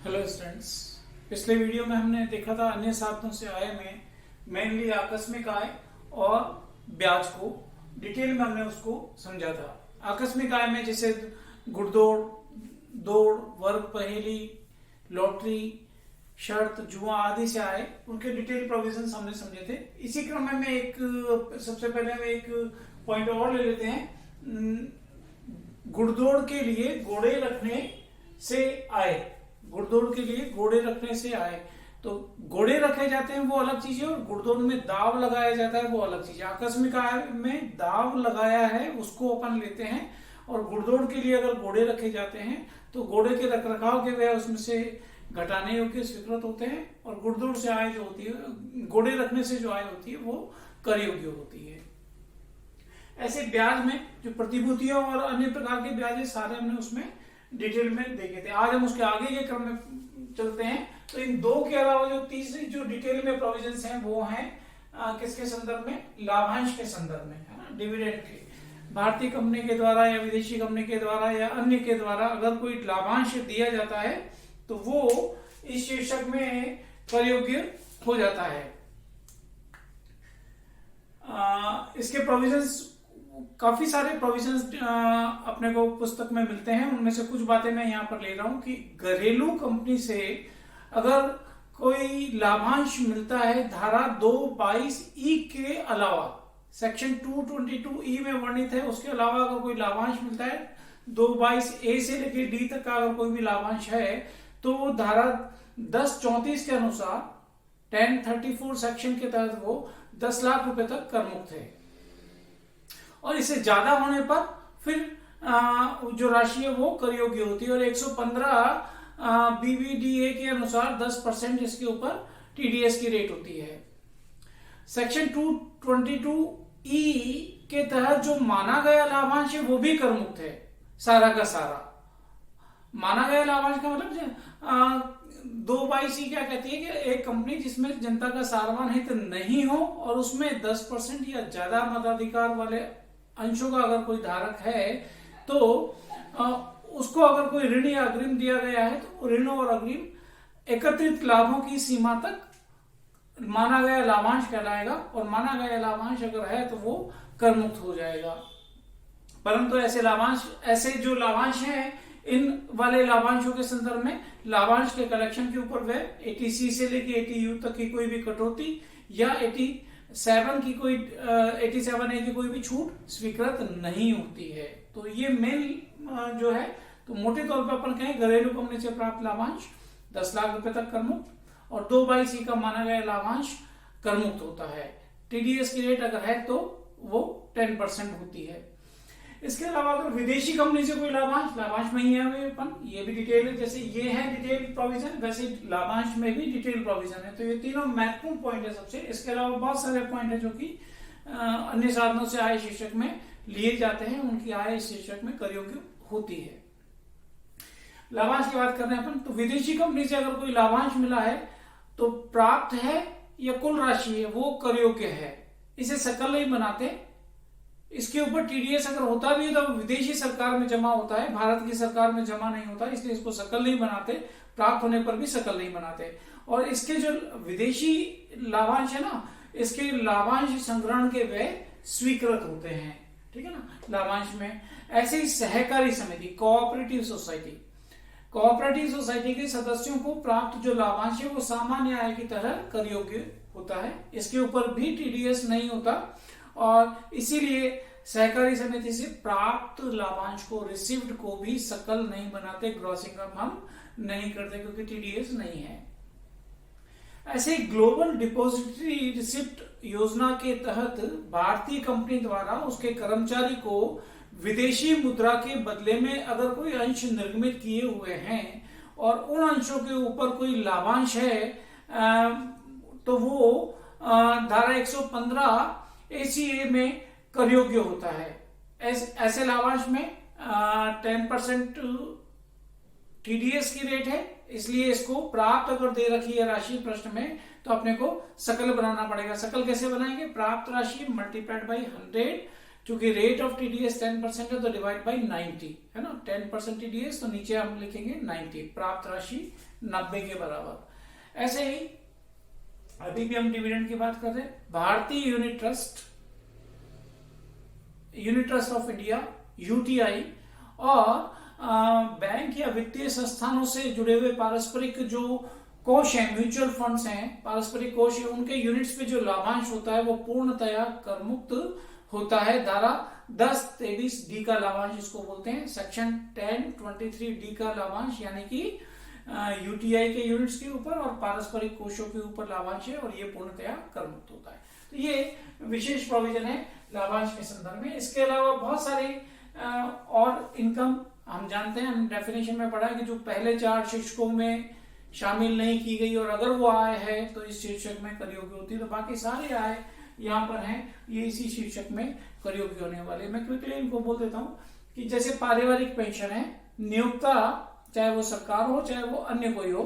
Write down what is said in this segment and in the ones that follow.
Hello students. पिछले video में हमने देखा था अन्य साधनों से आय में मेनली आकस्मिक आय और ब्याज को डिटेल में हमने उसको समझा था। आकस्मिक आय में जैसे घुड़दौड़, दौड़, वर्ग पहेली, लॉटरी, शर्त, जुआ आदि से आए उनके डिटेल प्रोविजंस हमने समझे थे। इसी क्रम में एक सबसे पहले हम एक पॉइंट और ले लेते हैं। घुड़दौड़ के लिए घोड़े रखने से आए, घुड़दौड़ के लिए घोड़े रखने से आए, तो घोड़े रखे जाते हैं वो अलग चीज है, और घुड़दौड़ में दाव लगाया जाता है वो अलग चीज है। आकस्मिक आय में दाव लगाया है उसको अपन लेते हैं, और घुड़दौड़ के लिए अगर घोड़े रखे जाते हैं तो घोड़े के रखरखाव के व्यय उसमें से घटाने योग्य स्वीकृत होते हैं, और घुड़दौड़ से आय जो होती है, घोड़े रखने से जो आय होती है वो कर योग्य होती है। ऐसे ब्याज में जो प्रतिभूतियों और अन्य प्रकार के ब्याज है सारे हमने उसमें डिटेल में देखे थे। आज हम उसके आगे के क्रम में चलते हैं। तो इन दो के अलावा जो तीसरी जो डिटेल में प्रोविजंस हैं वो हैं किसके संदर्भ में? लाभांश के संदर्भ में, है ना, डिविडेंड के। भारतीय कंपनी के द्वारा या विदेशी कंपनी के द्वारा या अन्य के द्वारा अगर कोई लाभांश दिया जाता है तो वो इस शीर्षक में कर योग्य हो जाता है। इसके प्रोविजंस, काफी सारे प्रोविजंस अपने को पुस्तक में मिलते हैं। उनमें से कुछ बातें मैं यहाँ पर ले रहा हूं कि घरेलू कंपनी से अगर कोई लाभांश मिलता है धारा 222 के अलावा, सेक्शन 222 में वर्णित है, उसके अलावा अगर कोई लाभांश मिलता है 222 से लेकर डी तक का अगर कोई भी लाभांश है तो धारा 1034 के अनुसार 1034 सेक्शन के तहत वो 10 लाख रुपए तक कर मुक्त है, और इससे ज्यादा होने पर फिर जो राशि है वो कर योग्य होती है। और 115 बीबीडीए के अनुसार 10% इसके ऊपर टीडीएस की रेट होती है। सेक्शन 222 के तहत जो माना गया लाभांश है वो भी कर मुक्त है, सारा का सारा। माना गया लाभांश का मतलब 222 क्या कहती है कि एक कंपनी जिसमें जनता का सार्वजनिक हित नहीं हो और उसमें 10% या ज्यादा मताधिकार वाले अंशों का अगर कोई धारक है तो उसको अगर कोई ऋण या अग्रिम दिया गया है तो ऋण और अग्रिम एकत्रित लाभों की सीमा तक माना गया लाभांश कहलाएगा, और माना गया लाभांश अगर है तो वो कर मुक्त हो जाएगा। परंतु ऐसे जो लाभांश हैं, इन वाले लाभांशों के संदर्भ में लाभांश के कलेक्शन के ऊपर वे 80C से लेकर 80U तक की कोई भी कटौती या 87 की कोई 87A की कोई भी छूट स्वीकृत नहीं होती है। तो ये मेन जो है, तो मोटे तौर पर अपन कहें घरेलू कंपनी से प्राप्त लाभांश 10 लाख रुपए तक कर मुक्त, और 222 का माना गया लाभांश कर मुक्त होता है। टीडीएस की रेट अगर है तो वो 10% होती है। इसके अलावा अगर विदेशी कंपनी से कोई लाभांश में ही है अपन, ये भी डिटेल है, जैसे ये है डिटेल प्रोविजन, वैसे लाभांश में भी डिटेल प्रोविजन है। तो ये तीनों महत्वपूर्ण पॉइंट है सबसे। इसके अलावा बहुत सारे पॉइंट है जो कि अन्य साधनों से आय शीर्षक में लिए जाते हैं, उनकी आय शीर्षक में कर योग्य होती है। लाभांश की बात कर रहे हैं अपन, तो विदेशी कंपनी से अगर कोई लाभांश मिला है तो प्राप्त है या कुल राशि है वो कर योग्य है, इसे सकल नहीं बनाते। इसके ऊपर टीडीएस अगर होता भी है तो विदेशी सरकार में जमा होता है, भारत की सरकार में जमा नहीं होता, इसलिए इसको सकल नहीं बनाते। प्राप्त होने पर भी सकल नहीं बनाते। और इसके जो विदेशी लाभांश है ना, इसके लाभांश संग्रहण के व्यय स्वीकृत होते हैं, ठीक है ना, लाभांश में। ऐसे ही सहकारी समिति, कोऑपरेटिव सोसाइटी के सदस्यों को प्राप्त जो लाभांश है वो सामान्य आय की तरह कर योग्य होता है, इसके ऊपर भी टीडीएस नहीं होता, और इसीलिए सहकारी समिति से प्राप्त लाभांश को, रिसीव्ड को भी सकल नहीं बनाते, ग्रॉसिंग अप हम नहीं करते क्योंकि टीडीएस नहीं है। ऐसे ग्लोबल डिपॉजिटरी रिसिप्ट योजना के तहत भारतीय कंपनी द्वारा उसके कर्मचारी को विदेशी मुद्रा के बदले में अगर कोई अंश निर्गमित किए हुए हैं और उन अंशों के ऊपर कोई लाभांश है तो वो धारा 115 ACA में कर योग्य होता है। ऐसे लाभांश में 10% टीडीएस की रेट है, इसलिए इसको प्राप्त अगर दे रखी है राशि प्रश्न में तो अपने को सकल बनाना पड़ेगा। सकल कैसे बनाएंगे? प्राप्त राशि मल्टीप्लाइड बाई 100 क्योंकि रेट ऑफ टीडीएस 10% है तो डिवाइड बाई 90 है ना, 10% टीडीएस तो नीचे हम लिखेंगे 90, प्राप्त राशि 90 के बराबर। ऐसे ही अभी भी हम डिविडेंड की बात कर रहे हैं। भारतीय unit trust of India UTI और बैंक या वित्तीय संस्थानों से जुड़े हुए पारस्परिक जो कोष हैं, म्यूचुअल फंड्स हैं, पारस्परिक कोष है, उनके यूनिट्स पे जो लाभांश होता है वो पूर्णतया कर मुक्त होता है। धारा 10(23) डी का लाभांश इसको बोलते हैं, सेक्शन 10(23) डी का लाभांश, यानी कि यूटीआई के यूनिट्स के ऊपर और पारस्परिक कोषों के ऊपर लाभांश है और ये पूर्णतया कर मुक्त होता है। तो ये विशेष प्रोविजन है लाभांश के संदर्भ में। इसके अलावा बहुत सारे और इनकम हम जानते हैं, हम डेफिनेशन में पढ़ा है कि जो पहले 4 शीर्षकों में शामिल नहीं की गई और अगर वो आय है तो इस शीर्षक में कर योग्य होती है, तो बाकी सारे आय यहाँ पर हैं, ये इसी शीर्षक में कर योग्य होने वाले। मैं क्विकली इनको बोल देता हूँ कि जैसे पारिवारिक पेंशन है, नियोक्ता चाहे वो सरकार हो चाहे वो अन्य कोई हो,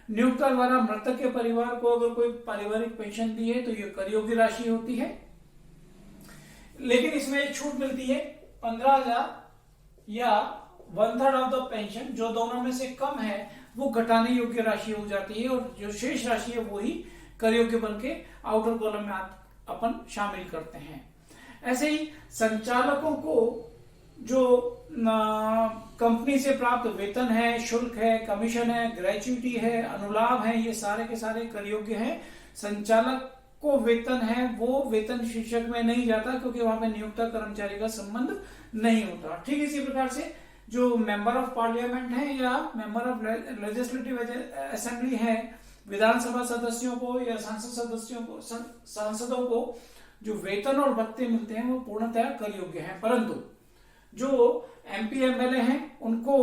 नियोक्ता द्वारा मृतक के परिवार को अगर कोई पारिवारिक पेंशन दी है तो ये कर योग्य राशि होती है। लेकिन इसमें एक छूट मिलती है, 15,000 या 1/3 ऑफ द पेंशन, जो दोनों में से कम है वो घटाने योग्य राशि हो जाती है और जो शेष राशि है वो ही कर योग्य बन के आउटर कॉलम में अपन शामिल करते हैं। ऐसे ही संचालकों को जो कंपनी से प्राप्त वेतन है, शुल्क है, कमीशन है, ग्रेच्युटी है, अनुलाभ है, ये सारे के सारे कर योग्य हैं। संचालक को वेतन है वो वेतन शीर्षक में नहीं जाता क्योंकि वहां पे नियोक्ता कर्मचारी का संबंध नहीं होता। ठीक इसी प्रकार से जो मेंबर ऑफ पार्लियामेंट है या मेंबर ऑफ लेजिस्लेटिव असेंबली है, विधानसभा सदस्यों को या सांसदों को जो वेतन और भत्ते मिलते हैं वो पूर्णतः कर योग्य हैं। परंतु जो एमपी एमएलए हैं उनको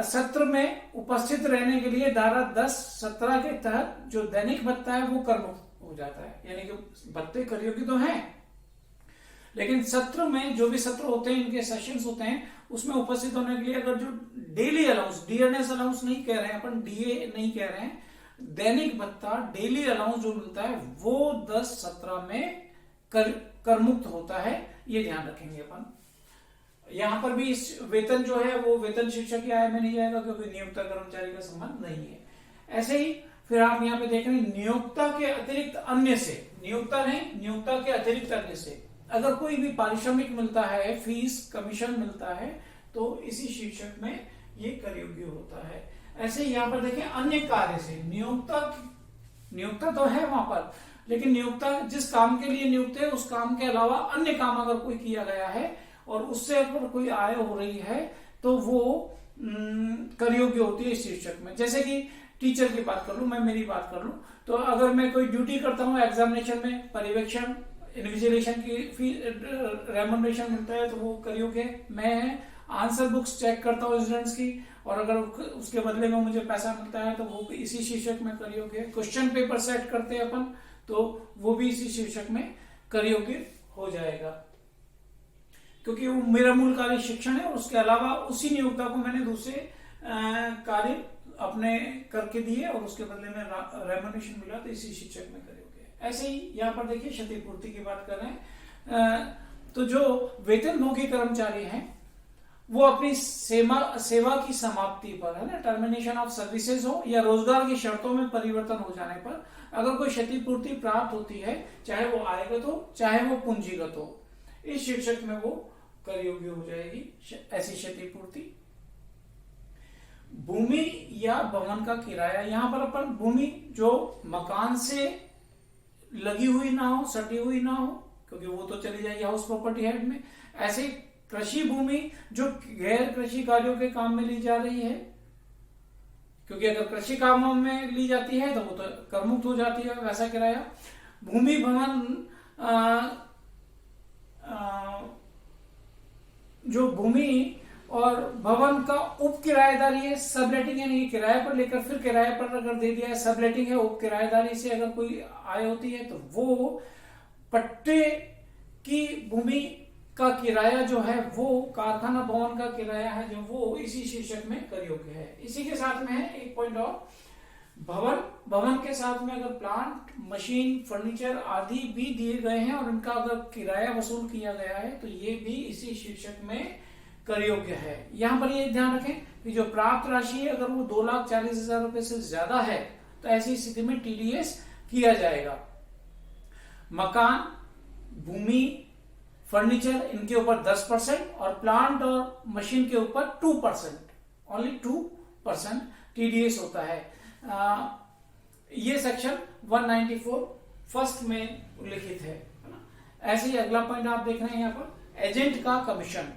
सत्र में उपस्थित रहने के लिए धारा 10(17) के तहत जो दैनिक भत्ता है वो कर मुक्त हो जाता है, यानी कि भत्ते कर योग्य तो हैं लेकिन सत्र में जो भी सत्र होते हैं, इनके सेशंस होते हैं, उसमें उपस्थित होने के लिए अगर जो डेली अलाउंस, डियरनेस अलाउंस नहीं कह रहे हैं अपन, डीए नहीं कह रहे हैं, दैनिक भत्ता डेली अलाउंस जो मिलता है वो 10(17) में कर मुक्त होता है, ये ध्यान रखेंगे अपन। यहां पर भी इस वेतन जो है वो वेतन शीर्षक की आय में नहीं जाएगा क्योंकि नियोक्ता कर्मचारी का संबंध नहीं है। ऐसे ही फिर आप यहाँ पे देख रहे हैं नियोक्ता के अतिरिक्त अन्य से, नियोक्ता नहीं, नियोक्ता के अतिरिक्त अन्य से अगर कोई भी पारिश्रमिक मिलता है, फीस, कमीशन मिलता है तो इसी शीर्षक में ये कर योग्य होता है। ऐसे यहाँ पर देखें अन्य कार्य से, नियोक्ता तो है वहां पर, लेकिन नियोक्ता जिस काम के लिए नियुक्त है उस काम के अलावा अन्य काम अगर कोई किया गया है और उससे अगर कोई आय हो रही है तो वो कर योग्य होती है इस शीर्षक में। जैसे कि टीचर की बात कर लूं, मैं मेरी बात कर लूं, तो अगर मैं कोई ड्यूटी करता हूं एग्जामिनेशन में, पर्यवेक्षण, इन्विजिलेशन की रेम्युनरेशन मिलता है तो वो कर योग्य है। मैं आंसर बुक्स चेक करता हूँ स्टूडेंट्स की और अगर उसके बदले में मुझे पैसा मिलता है तो वो इसी शीर्षक में कर योग्य है। क्वेश्चन पेपर सेट करते हैं अपन तो वो भी इसी शीर्षक में कर योग्य हो जाएगा क्योंकि वो मेरा मूल कार्य शिक्षण है और उसके अलावा उसी नियोक्ता को मैंने दूसरे कार्य अपने करके दिए और उसके बदले में रेम्युनरेशन मिला तो इसी शीर्षक में कर योग्य है। ऐसे ही यहाँ पर देखिए क्षतिपूर्ति की बात कर रहे हैं, तो जो वेतनभोगी कर्मचारी हैं वो अपनी सेवा की समाप्ति पर, है ना, टर्मिनेशन ऑफ सर्विसेज हो या रोजगार की शर्तों में परिवर्तन हो जाने पर अगर कोई क्षतिपूर्ति प्राप्त होती है, चाहे वो आयगत हो चाहे वो पूंजीगत हो, इस शीर्षक में वो कर योग्य हो जाएगी ऐसी क्षतिपूर्ति। भूमि या भवन का किराया, यहां पर अपन भूमि जो मकान से लगी हुई ना हो, सटी हुई ना हो, क्योंकि वो तो चली जाएगी हाउस प्रॉपर्टी हेड में। ऐसे कृषि भूमि जो गैर कृषि कार्यों के काम में ली जा रही है, क्योंकि अगर कृषि कामों में ली जाती है तो वो तो कर मुक्त हो जाती है वैसा किराया। भूमि भवन जो भूमि और भवन का उप किराएदारी है, सबलेटिंग, यानी किराए पर लेकर फिर किराए पर अगर दे दिया है, सबलेटिंग है। उप किराएदारी से अगर कोई आय होती है तो वो पट्टे की भूमि का किराया जो है वो कारखाना भवन का किराया है जो वो इसी शीर्षक में कर योग्य है। इसी के साथ में है एक पॉइंट और, भवन भवन के साथ में अगर प्लांट, मशीन, फर्नीचर आदि भी दिए गए हैं और इनका अगर किराया वसूल किया गया है तो ये भी इसी शीर्षक में कर योग्य है। यहां पर ये ध्यान रखें कि जो प्राप्त राशि है अगर वो 2,40,000 रुपए से ज्यादा है तो ऐसी स्थिति में टीडीएस किया जाएगा। मकान, भूमि, फर्नीचर इनके ऊपर 10% और प्लांट और मशीन के ऊपर 2%, ओनली 2% टीडीएस होता है। ये सेक्शन 194 फर्स्ट में उल्लिखित है ना। ऐसे ही अगला पॉइंट आप देख रहे हैं यहाँ पर एजेंट का कमीशन।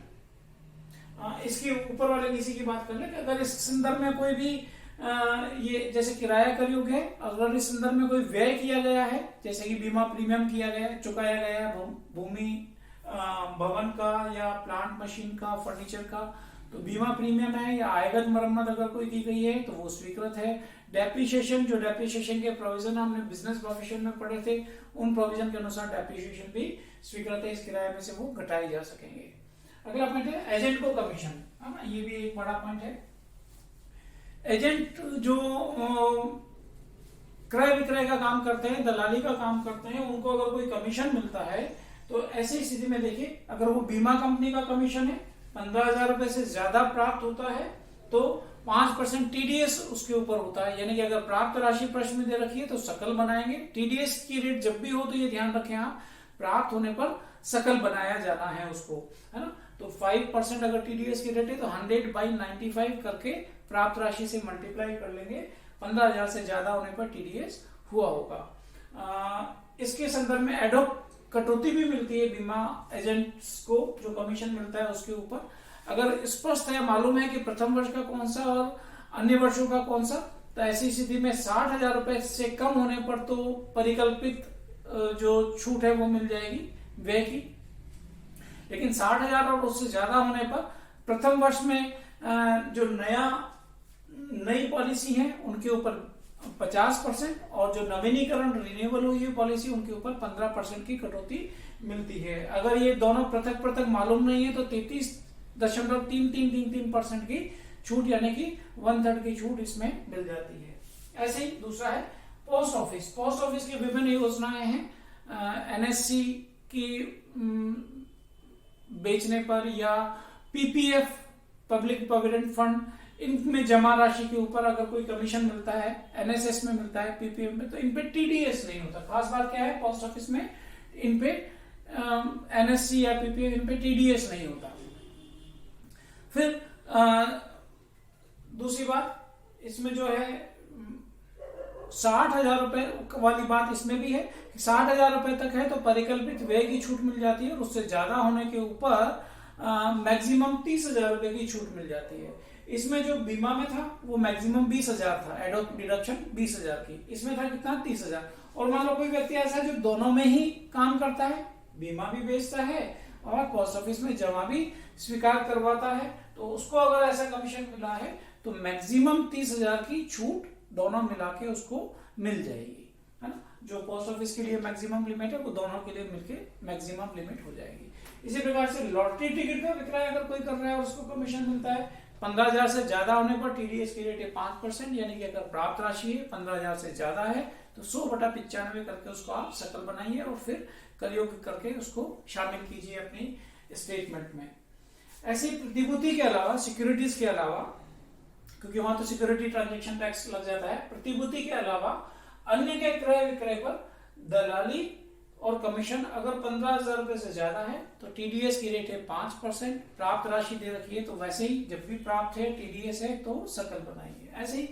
इसके ऊपर वाले नीचे की बात कर ले कि अगर इस संदर्भ में कोई भी ये जैसे किराया कर योग्य है, अगर इस संदर्भ में कोई व्यय किया गया है जैसे कि बीमा प्रीमियम किया गया है, चुकाया गया है भूमि भवन का या प्लांट मशीन का, फर्नीचर का, तो बीमा प्रीमियम है या आयगत मरम्मत अगर कोई की गई है तो वो स्वीकृत है। डेप्रिसिएशन, जो डेप्रिसिएशन के प्रोविजन हमने बिजनेस प्रोविजन में पढ़े थे उन प्रोविजन के अनुसार डेप्रिसिएशन भी स्वीकृत है, इस किराए में से वो घटाए जा सकेंगे। अगला पॉइंट है एजेंट को कमीशन, है ना, ये भी एक बड़ा पॉइंट है। एजेंट जो क्रय विक्रय का काम करते हैं, दलाली का काम करते हैं, उनको अगर कोई कमीशन मिलता है तो ऐसी स्थिति में देखिए अगर वो बीमा कंपनी का कमीशन है 15,000 रुपए से ज्यादा प्राप्त होता है तो 5% टीडीएस उसके ऊपर होता है। यानी कि अगर प्राप्त राशि प्रश्न में दे रखी है तो सकल बनाएंगे। टीडीएस की रेट जब भी हो तो ये ध्यान रखें आप, प्राप्त होने पर सकल बनाया जाना है उसको, है ना। तो 5% अगर टीडीएस की रेट है तो 100/95 करके प्राप्त राशि से मल्टीप्लाई कर लेंगे, 15,000 से ज्यादा होने पर टीडीएस हुआ होगा। इसके संदर्भ में एडोप कटौती भी मिलती है बीमा एजेंट्स को, जो कमीशन मिलता है उसके ऊपर। अगर स्पष्ट है, मालूम है कि प्रथम वर्ष का कौन सा और अन्य वर्षों का कौन सा, तो ऐसी स्थिति में 60,000 रुपए से कम होने पर तो परिकल्पित जो छूट है वो मिल जाएगी व्यय की। लेकिन 60,000 और उससे ज्यादा होने पर प्रथम वर्ष में जो नई पॉलिसी है उनके ऊपर 50% और जो नवीनीकरण रिन्यूअल हुई है पॉलिसी उनके ऊपर 15% की कटौती मिलती है। अगर ये दोनों पृथक पृथक मालूम नहीं है तो 33.3333% की छूट यानी कि 1/3 की छूट इसमें मिल जाती है। ऐसे ही दूसरा है पोस्ट ऑफिस। पोस्ट ऑफिस की विभिन्न योजनाएं हैं, एनएससी की बेचने पर या पीपीएफ पब्लिक प्रोविडेंट फंड, इनमें जमा राशि के ऊपर अगर कोई कमीशन मिलता है, एनएसएस में मिलता है, पीपीएफ में, तो इनपे टीडीएस नहीं होता। खास बात क्या है, पोस्ट ऑफिस में इनपे एनएससी या पीपीएफ इनपे टीडीएस नहीं होता। फिर दूसरी बात इसमें जो है 60,000 रुपए वाली बात इसमें भी है, 60,000 रुपए तक है तो परिकल्पित व्यय की छूट मिल जाती है और उससे ज्यादा होने के ऊपर मैक्सिमम 30,000 रुपए की छूट मिल जाती है। इसमें जो बीमा में था वो मैक्सिमम 20,000 था, एडोप डिडक्शन 20,000 की, इसमें था कितना 30,000। और मान लो कोई व्यक्ति ऐसा है जो दोनों में ही काम करता है, बीमा भी बेचता है और पोस्ट ऑफिस में जमा भी स्वीकार करवाता है, तो उसको अगर ऐसा कमीशन मिला है तो मैक्सिमम 30,000 की छूट दोनों मिला के उसको मिल जाएगी, है ना। जो पोस्ट ऑफिस के लिए मैक्सिमम लिमिट है वो दोनों के लिए मिलके मैक्सिमम लिमिट हो जाएगी। इसी प्रकार से लॉटरी टिकट का विक्रय अगर कोई कर रहा है और उसको कमीशन मिलता है 15,000 से ज्यादा होने पर टीडीएस की रेट है 5%, यानी कि अगर प्राप्त राशि है 15,000 से ज्यादा है तो 100/95 करके उसको आप सकल बनाइए और फिर करयोग करके उसको शामिल कीजिए अपनी स्टेटमेंट में। ऐसे प्रतिभूति के अलावा, सिक्योरिटीज के अलावा, क्योंकि वहां तो सिक्योरिटी ट्रांजैक्शन टैक्स लग जाता है, प्रतिभूति के अलावा अन्य के क्रय विक्रय पर दलाली और कमीशन अगर 15,000 रुपए से ज्यादा है तो टीडीएस की रेट है 5%। प्राप्त राशि दे रखी है तो वैसे ही जब भी प्राप्त है टीडीएस है तो सकल बनाइए। ऐसे ही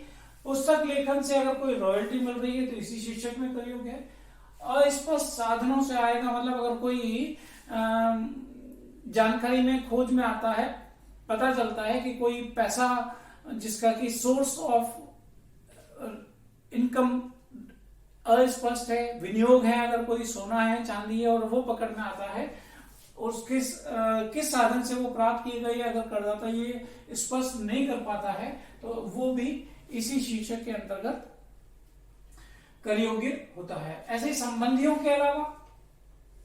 पुस्तक लेखन से अगर कोई रॉयल्टी मिल रही है तो इसी शीर्षक में प्रयोग है। अस्पष्ट साधनों से आएगा, मतलब अगर कोई जानकारी में खोज में आता है, पता चलता है कि कोई पैसा जिसका कि सोर्स ऑफ इनकम अस्पष्ट है, विनियोग है, अगर कोई सोना है, चांदी है और वो पकड़ में आता है और किस साधन से वो प्राप्त की गई है, अगर करदाता ये स्पष्ट नहीं कर पाता है तो वो भी इसी शीर्षक के अंतर्गत कर योग्य होता है। ऐसे ही संबंधियों के अलावा,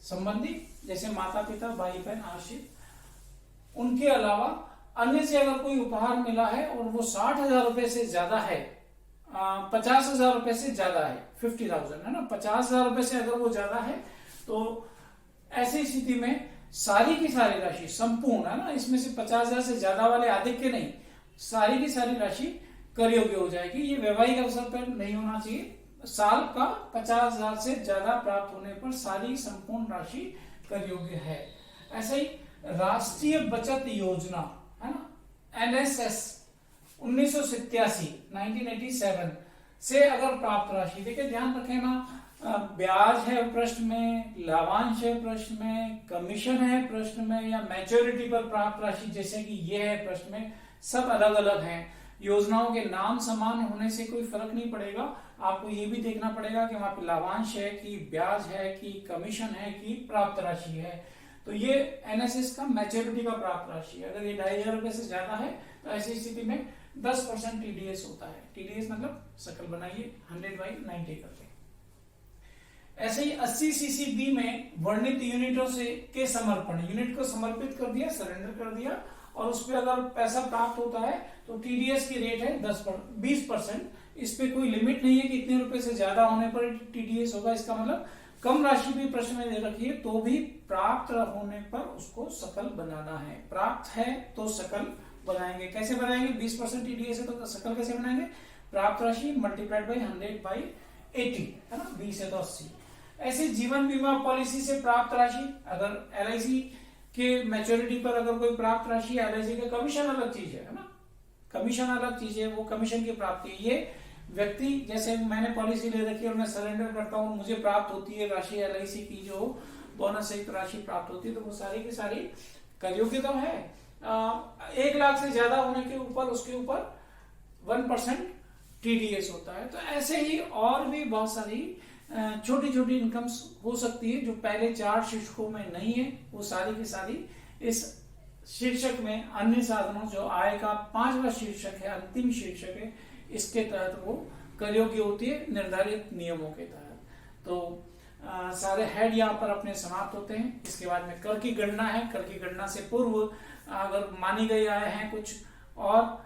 संबंधी जैसे माता पिता, भाई बहन, आश्रित, उनके अलावा अन्य से अगर कोई उपहार मिला है और वो 60,000 रुपए से ज्यादा है, 50,000 रुपए से ज्यादा है, 50,000 है ना, 50,000 रुपए से अगर वो ज्यादा है तो ऐसी स्थिति में सारी की सारी राशि संपूर्ण है ना, इसमें से 50,000 से ज्यादा वाले अधिक के नहीं, सारी की सारी राशि कर योग्य हो जाएगी। ये वैवाहिक अवसर पर नहीं होना चाहिए। साल का 50,000 से ज्यादा प्राप्त होने पर सारी संपूर्ण राशि कर योग्य है। ऐसे ही राष्ट्रीय बचत योजना है ना, NSS 1987 से अगर प्राप्त राशि, देखिए ध्यान रखें ना, ब्याज है प्रश्न में, लाभांश है प्रश्न में, कमीशन है प्रश्न में, या मैच्योरिटी पर प्राप्त राशि जैसे कि ये है प्रश्न में, सब अलग अलग हैं। योजनाओं के नाम समान होने से कोई फर्क नहीं पड़ेगा, आपको ये भी देखना पड़ेगा कि वहां पे लाभांश है कि ब्याज है कि कमीशन है कि प्राप्त राशि है। तो ये NSS का मैच्योरिटी का प्राप्त राशि है। अगर ये 2,500 रुपए से ज्यादा है तो ऐसी स्थिति में 10% TDS होता है। TDS मतलब सकल बनाइए 100/90 करके। ऐसे ही 80 CCB में वर्णित यूनिटों से के समर्पण, यूनिट को समर्पित कर दिया, सरेंडर कर दिया, और उस पर अगर पैसा प्राप्त होता है तो TDS की रेट है 20%। इस पे कोई लिमिट नहीं है कि इतने रुपए से ज्यादा होने पर TDS होगा। इसका मतलब कम राशि भी प्रश्न में दे रखी है तो भी प्राप्त होने पर उसको सकल बनाना है। प्राप्त है तो सकल बनाएंगे। कैसे बनाएंगे? 20% TDS है तो सकल कैसे बनाएंगे? प्राप्त राशि मल्टीप्लाइड बाई 100/80 है ना, 20 है तो 80। ऐसे जीवन बीमा पॉलिसी से प्राप्त राशि, अगर LIC के मैच्योरिटी पर अगर कोई प्राप्त राशि, LIC का कमीशन अलग चीज है ना, कमीशन अलग चीज है, वो कमीशन की प्राप्ति। ये व्यक्ति, जैसे मैंने पॉलिसी ले रखी है और मैं सरेंडर करता हूँ, मुझे प्राप्त होती है राशि LIC की, जो बोनस सहित राशि प्राप्त होती है, तो वो सारी की सारी कर योग्य तो है। 1 लाख से ज्यादा होने के ऊपर उसके ऊपर 1% TDS होता है। तो ऐसे ही और भी बहुत सारी छोटी छोटी इनकम्स हो सकती है जो पहले 4 शीर्षकों में नहीं है, वो सारी की सारी इस शीर्षक में अन्य साधनों, जो आय का 5वां शीर्षक है, अंतिम शीर्षक है, इसके तहत वो कर योग्य होती है निर्धारित नियमों के तहत। तो सारे हेड यहाँ पर अपने समाप्त होते हैं। इसके बाद में कर की गणना है। कर की गणना से पूर्व अगर मानी गई आय हैं कुछ और,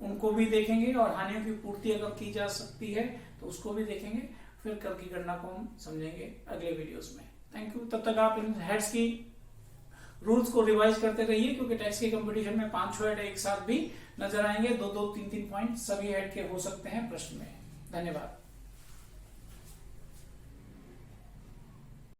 उनको भी देखेंगे, और हानियों की पूर्ति अगर की जा सकती है तो उसको भी देखेंगे। फिर कर की गणना को हम समझेंगे अगले वीडियोस में। Thank you. तब तक आप इन हेड्स की रूल्स को रिवाइज करते रहिए, क्योंकि टैक्स के कंपटीशन में 5 हेड एक साथ भी नजर आएंगे। 2-2, 3-3 पॉइंट सभी हेड के हो सकते हैं प्रश्न में। धन्यवाद।